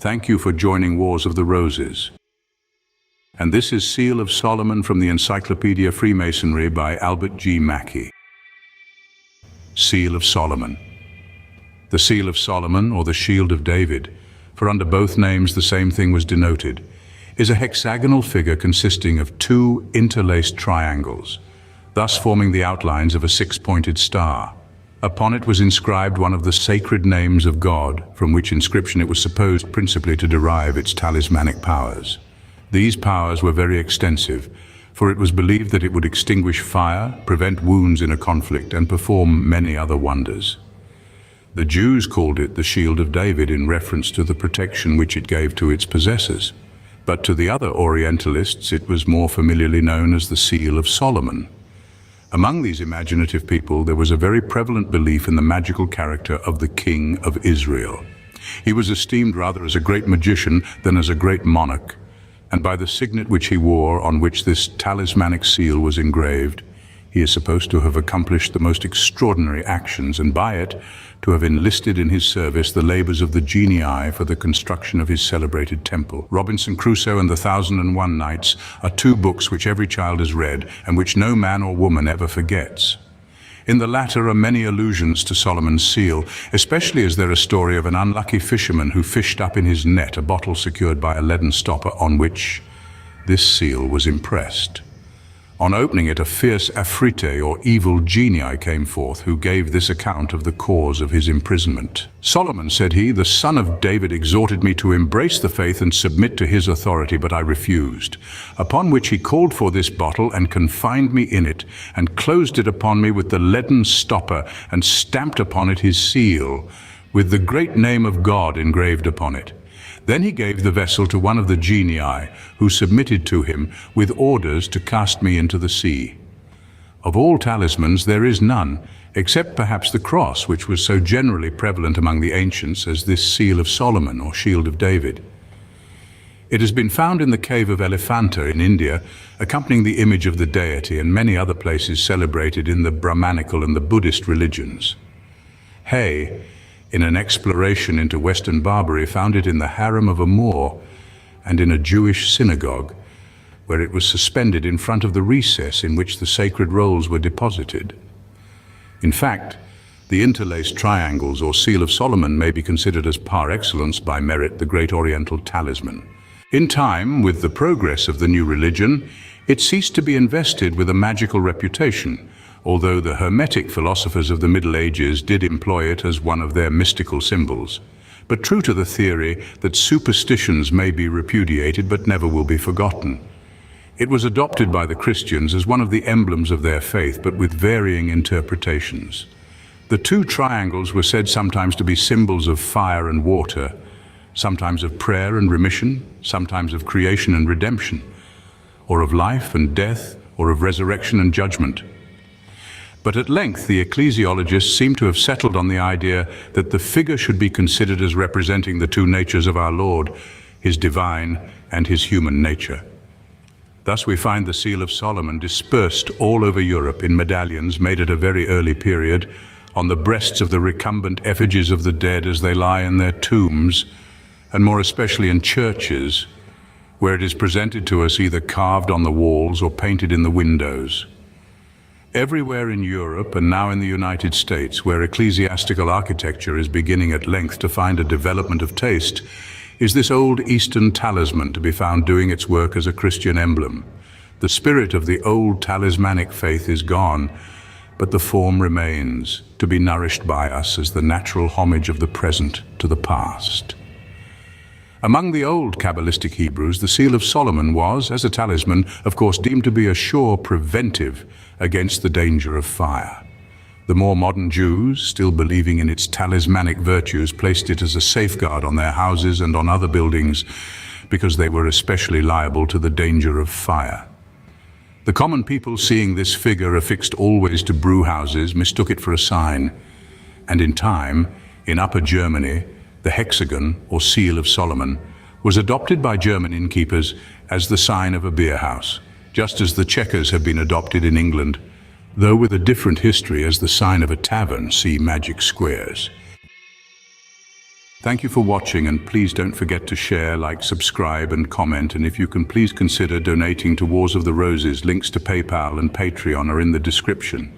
Thank you for joining Wars of the Roses. And this is Seal of Solomon from the Encyclopedia of Freemasonry by Albert G. Mackey. Seal of Solomon. The Seal of Solomon, or the Shield of David, for under both names the same thing was denoted, is a hexagonal figure consisting of two interlaced triangles, thus forming the outlines of a six-pointed star. Upon it was inscribed one of the sacred names of God, from which inscription it was supposed principally to derive its talismanic powers. These powers were very extensive, for it was believed that it would extinguish fire, prevent wounds in a conflict, and perform many other wonders. The Jews called it the Shield of David in reference to the protection which it gave to its possessors, but to the other Orientalists it was more familiarly known as the Seal of Solomon. Among these imaginative people there was a very prevalent belief in the magical character of the King of Israel. He was esteemed rather as a great magician than as a great monarch, and by the signet which he wore, on which this talismanic seal was engraved, he is supposed to have accomplished the most extraordinary actions, and by it to have enlisted in his service the labors of the genii for the construction of his celebrated temple. Robinson Crusoe and the 1001 Nights are two books which every child has read and which no man or woman ever forgets. In the latter are many allusions to Solomon's seal, especially is there a story of an unlucky fisherman who fished up in his net a bottle secured by a leaden stopper on which this seal was impressed. On opening it, a fierce Afrite, or evil genii, came forth, who gave this account of the cause of his imprisonment. "Solomon," said he, "the son of David, exhorted me to embrace the faith and submit to his authority, but I refused. Upon which he called for this bottle and confined me in it, and closed it upon me with the leaden stopper, and stamped upon it his seal, with the great name of God engraved upon it. Then he gave the vessel to one of the genii, who submitted to him, with orders to cast me into the sea. Of all talismans there is none, except perhaps the cross, which was so generally prevalent among the ancients as this Seal of Solomon, or Shield of David. It has been found in the cave of Elephanta in India, accompanying the image of the deity, and many other places celebrated in the Brahmanical and the Buddhist religions. Hay, in an exploration into Western Barbary, found it in the harem of a Moor and in a Jewish synagogue, where it was suspended in front of the recess in which the sacred rolls were deposited. In fact, the interlaced triangles, or Seal of Solomon, may be considered as par excellence by merit the great Oriental talisman. In time, with the progress of the new religion, it ceased to be invested with a magical reputation, although the Hermetic philosophers of the Middle Ages did employ it as one of their mystical symbols. But true to the theory that superstitions may be repudiated but never will be forgotten, it was adopted by the Christians as one of the emblems of their faith, but with varying interpretations. The two triangles were said sometimes to be symbols of fire and water, sometimes of prayer and remission, sometimes of creation and redemption, or of life and death, or of resurrection and judgment. But at length the ecclesiologists seem to have settled on the idea that the figure should be considered as representing the two natures of our Lord, his divine and his human nature. Thus we find the Seal of Solomon dispersed all over Europe in medallions made at a very early period, on the breasts of the recumbent effigies of the dead as they lie in their tombs, and more especially in churches, where it is presented to us either carved on the walls or painted in the windows. Everywhere in Europe, and now in the United States, where ecclesiastical architecture is beginning at length to find a development of taste, is this old Eastern talisman to be found doing its work as a Christian emblem. The spirit of the old talismanic faith is gone, but the form remains, to be nourished by us as the natural homage of the present to the past. Among the old Kabbalistic Hebrews, the Seal of Solomon was, as a talisman, of course deemed to be a sure preventive against the danger of fire. The more modern Jews, still believing in its talismanic virtues, placed it as a safeguard on their houses and on other buildings because they were especially liable to the danger of fire. The common people, seeing this figure affixed always to brewhouses, mistook it for a sign, and in time, in Upper Germany, the hexagon, or Seal of Solomon, was adopted by German innkeepers as the sign of a beer house, just as the checkers have been adopted in England, though with a different history as the sign of a tavern, see magic squares. Thank you for watching, and please don't forget to share, like, subscribe and comment, and if you can please consider donating to Wars of the Roses. Links to PayPal and Patreon are in the description.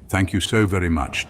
Thank you so very much.